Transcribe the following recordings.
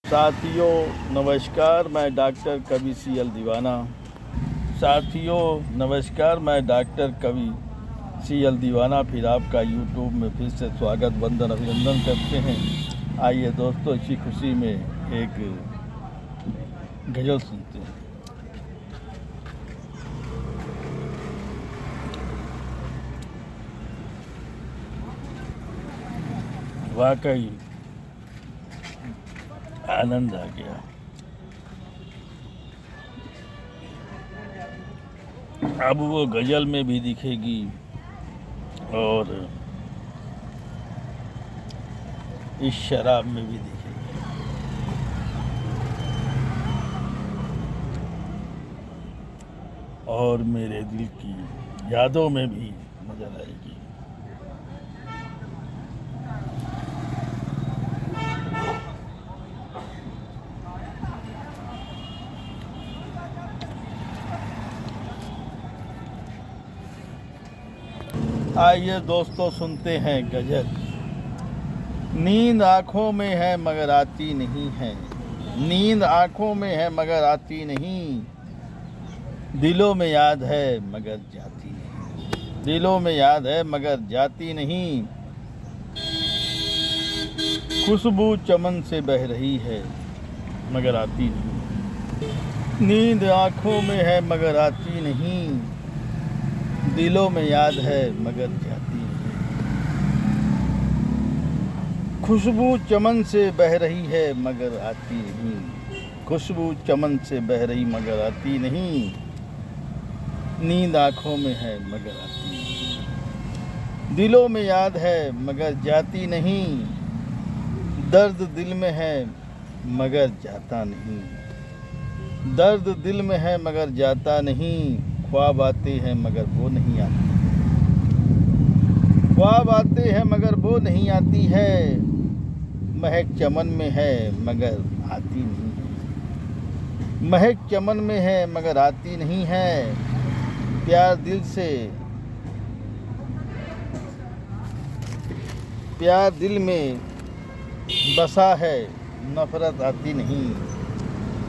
साथियों नमस्कार, मैं डॉक्टर कवि CL दीवाना। साथियों नमस्कार, मैं डॉक्टर कवि CL दीवाना फिर आपका यूट्यूब में फिर से स्वागत वंदन अभिनंदन करते हैं। आइए दोस्तों, इसी खुशी में एक गज़ल सुनते हैं। वाकई आनंद आ गया। अब वो गज़ल में भी दिखेगी और इस शराब में भी दिखेगी। और मेरे दिल की यादों में भी नजर आएगी। आइए दोस्तों, सुनते हैं गज़ल। नींद आँखों में है मगर आती नहीं है, नींद आँखों में है मगर आती नहीं, दिलों में याद है मगर जाती नहीं, दिलों में याद है मगर जाती नहीं। खुशबू चमन से बह रही है मगर आती नहीं, नींद आँखों में है मगर आती नहीं, दिलों में याद है मगर जाती नहीं। खुशबू चमन से बह रही है मगर आती नहीं, खुशबू चमन से बह रही मगर आती नहीं, नींद आँखों में है मगर आती नहीं, दिलों में याद है मगर जाती नहीं, दर्द दिल में है मगर जाता नहीं, दर्द दिल में है मगर जाता नहीं, ख्वाब आते हैं मगर वो नहीं आती, ख्वाब आते हैं मगर वो नहीं आती है, महक चमन में है मगर आती नहीं है, महक चमन में है मगर आती नहीं है, प्यार दिल से, प्यार दिल में बसा है नफरत आती नहीं,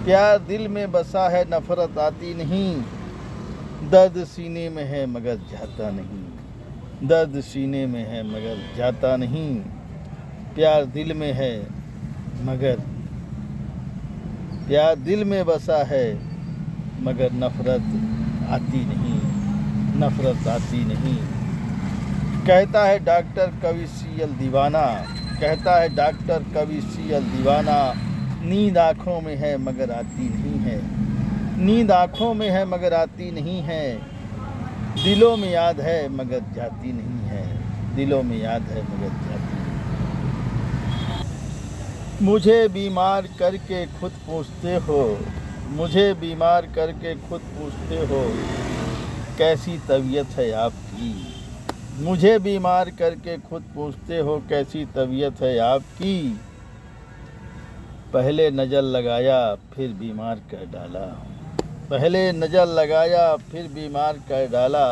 प्यार दिल में बसा है नफरत आती नहीं, दर्द सीने में है मगर जाता नहीं, दर्द सीने में है मगर जाता नहीं, प्यार दिल में है मगर, प्यार दिल में बसा है मगर नफरत आती नहीं, नफरत आती नहीं। कहता है डॉक्टर कवि CL दीवाना, कहता है डॉक्टर कवि CL दीवाना, नींद आँखों में है मगर आती नहीं है, नींद आँखों में है मगर आती नहीं है, दिलों में याद है मगर जाती नहीं है, दिलों में याद है मगर जाती नहीं। मुझे बीमार करके खुद पूछते हो, मुझे बीमार करके खुद पूछते हो, कैसी तबीयत है आपकी, मुझे बीमार करके खुद पूछते हो, कैसी तबीयत है आपकी, पहले नज़र लगाया फिर बीमार कर डाला, पहले नज़र लगाया फिर बीमार कर डाला,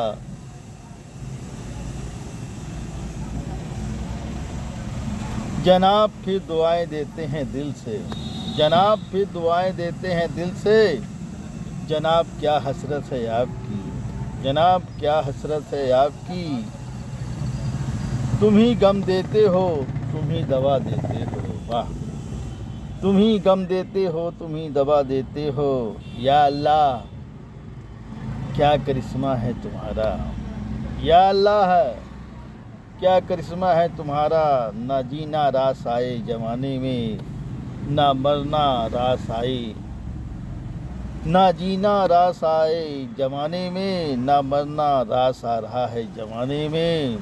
जनाब फिर दुआएं देते हैं दिल से, जनाब फिर दुआएं देते हैं दिल से, जनाब क्या हसरत है आपकी, जनाब क्या हसरत है आपकी, तुम ही गम देते हो तुम ही दवा देते हो, वाह, तुम ही गम देते हो तुम ही दवा देते हो, या अल्लाह क्या करिश्मा है तुम्हारा, या अल्लाह क्या करिश्मा है तुम्हारा, ना जीना रास आए जमाने में, ना मरना रास आए, ना जीना रास आए जमाने में, ना मरना रास आ रहा है जमाने में।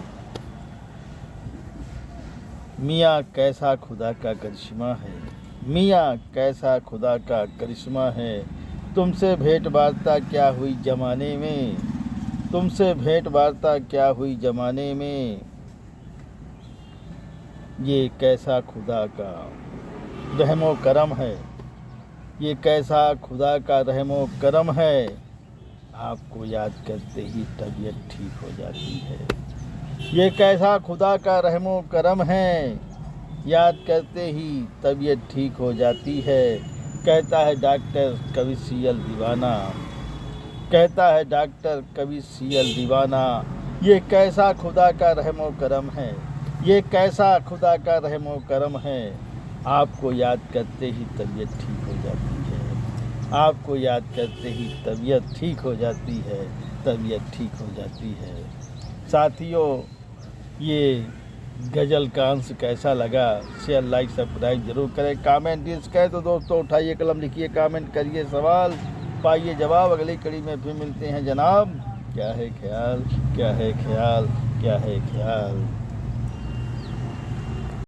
मियाँ कैसा खुदा का करिश्मा है, मियाँ कैसा खुदा का करिश्मा है, तुमसे भेंट वार्ता क्या हुई जमाने में, तुमसे भेंट वार्ता क्या हुई जमाने में, ये कैसा खुदा का रहमो करम है, ये कैसा खुदा का रहमो करम है, आपको याद करते ही तबीयत ठीक हो जाती है, ये कैसा खुदा का रहमो करम है, याद करते ही तबीयत ठीक हो जाती है। कहता है डॉक्टर कवि सीएल दीवाना, कहता है डॉक्टर कवि सीएल दीवाना, ये कैसा खुदा का रहमो करम है, ये कैसा खुदा का रहमो करम है। आपको याद करते ही तबीयत ठीक हो जाती है, आपको याद करते ही तबीयत ठीक हो जाती है, तबीयत ठीक हो जाती है। साथियों, ये गज़ल का अंश कैसा लगा, शेयर लाइक सब्सक्राइब जरूर करें। कमेंट करें तो दोस्तों उठाइए कलम, लिखिए, कमेंट करिए, सवाल पाइए जवाब। अगली कड़ी में फिर मिलते हैं जनाब। क्या है ख्याल, क्या है ख्याल, क्या है ख्याल।